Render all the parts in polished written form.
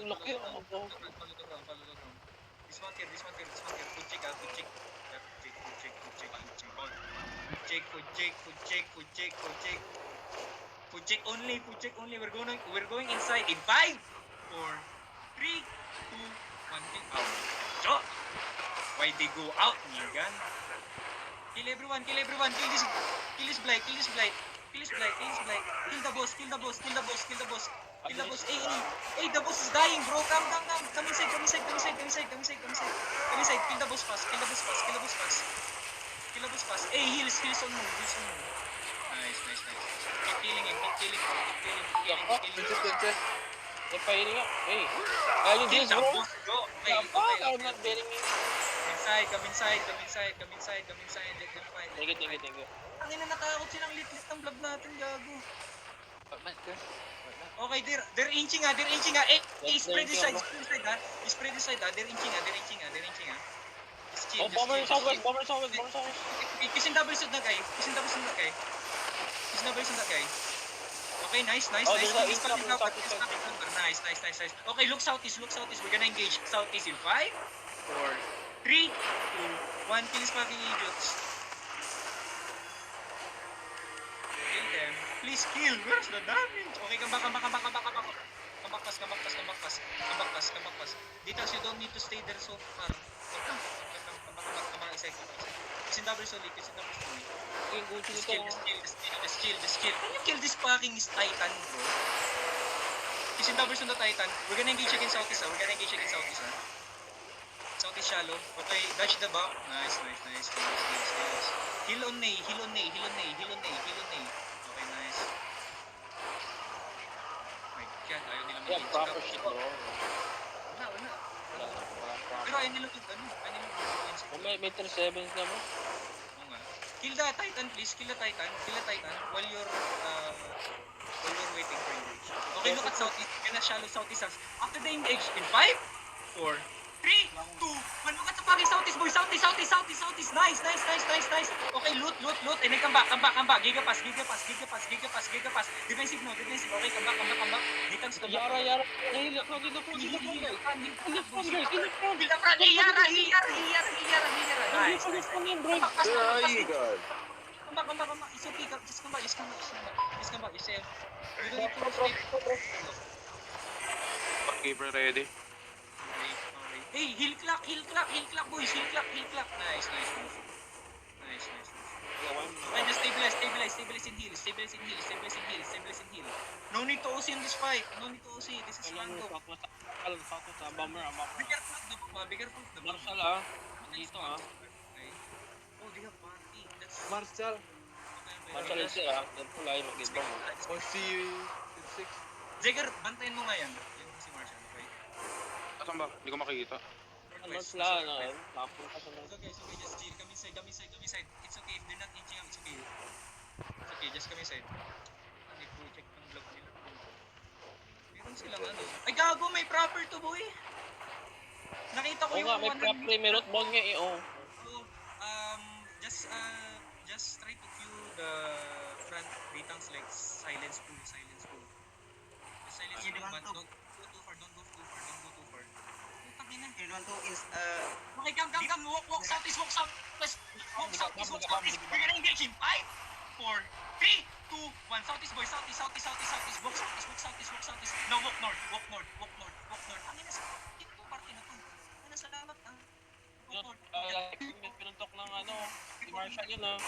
Ang laki yun. Follow the ground. This one here. Food check. Food check only. We're going inside in 5, 4, 3, 2, 1. Out. Shot. Why they go out, Nigan? Kill everyone. Kill this blight. Kill the boss. Hey, the boss is dying, bro. Come inside. Come inside. Kill the boss fast. Hey, heals on me. Nice. Keep killing him. Nagpahiling nga. Hey. Kaya yung deals, Kill the bro. boss, bro. Okay. I'm not betting you. Come inside. Let them fight. Thank you. Ang ina, natakot silang lit-lit ng vlog natin, gago. Okay, they're inching. Spread this side, ha. They're inching, ha. Just chill. Bomber southwest. Kissing double shot na guy. Okay, nice. there's a Nice. Okay, look southeast. We're gonna engage southeast in 5, 4, 3, 2, 1. Kill these fucking idiots. Kill them. Please kill. Where's the damage? Okay, come back. Come back fast. Details, you don't need to stay there so far. Come back. Isa. Kissing double solid. Yung gusto Just nito. kill. Can you kill this fucking Titan, bro? Kissing double on the Titan. We're gonna engage against southeast, ha. Southeast shallow. Okay, dodge the back. Nice. Heal on Nay. Okay, nice. My God, ayaw nila Yeah, proper shit, bro. Wala. Pero ayaw nila May 37 naman. Oo nga. Kill the Titan, please. Kill the Titan while you're waiting for engage. Okay, look at southeast. Kaya na shallow southeast. After the engage in 5, 4, 3, 2, 1. Look at the fucking southeast, boy. Southeast. Nice. Okay, loot. And then come back. Gigapass. Defensive. Okay, come back. Ditans, come back. Yara. Heal the front, guys. Hey, Yara. Nice. Where are you guys? Come back. It's okay. Just come back. Yourself. You don't need to stay. Keeper ready. Okay. Hey, heal clock, boys. Heal clock. Nice. Okay, just stabilize and heal. No need to OC in this fight. This is random. Be careful of the bomb. Marshall, ah. Nandito, ah. Okay. Oh, they have party. That's Marshall, Marshall is here, ah. Deadpool ay mag-ibang. on C6. Jagger, bantayan mo nga yan. Yan si Marshall, okay? Asan ba? Hindi ko makikita. Marshall, ano, nakapunta sa mga. It's okay, just chill. Come inside. It's okay, if they're not inching out, it's okay. Just come inside. Hindi po check ng vlog nila. Meron silang ano. Ay, gago, may proper to, boy. Nakita ko Oo yung nga, may proper, may root ball nga eh, oh. So, just try to cue the front Ritang's like silence pool. Just silence pool, but don't go too far. Putang ina. Okay, come. Walk southeast. We're gonna engage in 5, 4, 3, 2, 1. Southeast, boy. Southeast. Walk southeast. No, walk north. Ang ina sa dito party na to. Ano, salamat, ah. Walk north. Pinuntok ng ano, si Marshall yun, ah.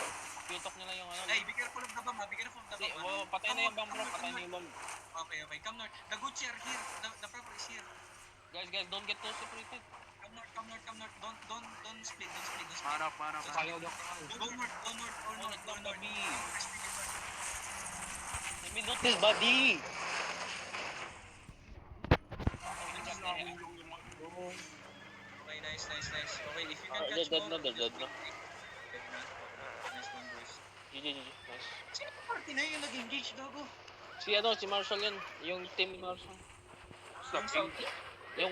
Pinuntok nila yung ano. Hey, be careful of the bomb. Patay na yung bomb, bro. Okay. Come north. The good chair here. The proper is here. Guys, don't get too separated. Come north. Don't split. Para. Ayaw daw. Go north. Let me loot this body. Okay, nice. Okay, if you can catch They're more. dead na. Nice one, boys. GG, nice. Sino party na yung nag-engage, gago? Si Marshall yun. Yung team ni Marshall. Yung south. Yung